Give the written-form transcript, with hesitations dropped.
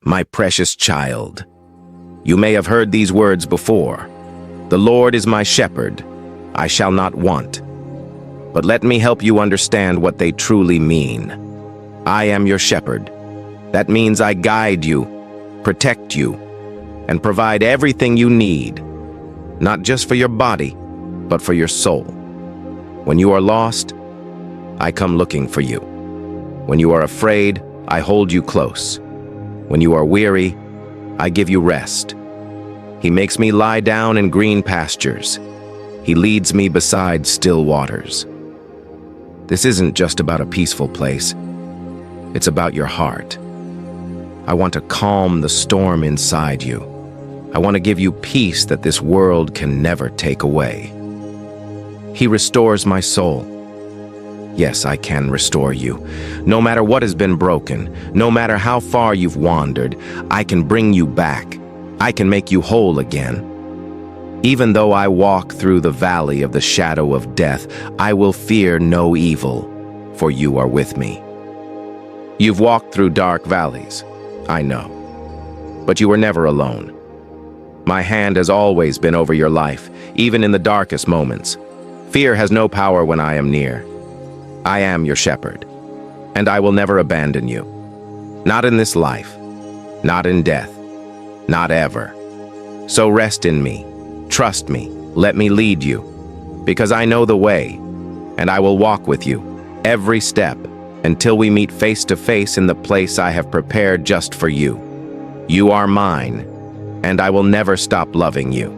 my precious child. You may have heard these words before. The Lord is my shepherd, I shall not want. But let me help you understand what they truly mean. I am your shepherd. That means I guide you, protect you, and provide everything you need, not just for your body, but for your soul. When you are lost, I come looking for you. When you are afraid, I hold you close. When you are weary, I give you rest. He makes me lie down in green pastures. He leads me beside still waters. This isn't just about a peaceful place. It's about your heart. I want to calm the storm inside you. I want to give you peace that this world can never take away. He restores my soul. Yes, I can restore you. No matter what has been broken, no matter how far you've wandered, I can bring you back. I can make you whole again. Even though I walk through the valley of the shadow of death, I will fear no evil, for you are with me. You've walked through dark valleys, I know, but you were never alone. My hand has always been over your life, even in the darkest moments. Fear has no power when I am near. I am your shepherd, and I will never abandon you. Not in this life, not in death, not ever. So rest in me, trust me, let me lead you, because I know the way, and I will walk with you every step until we meet face to face in the place I have prepared just for you. You are mine, and I will never stop loving you.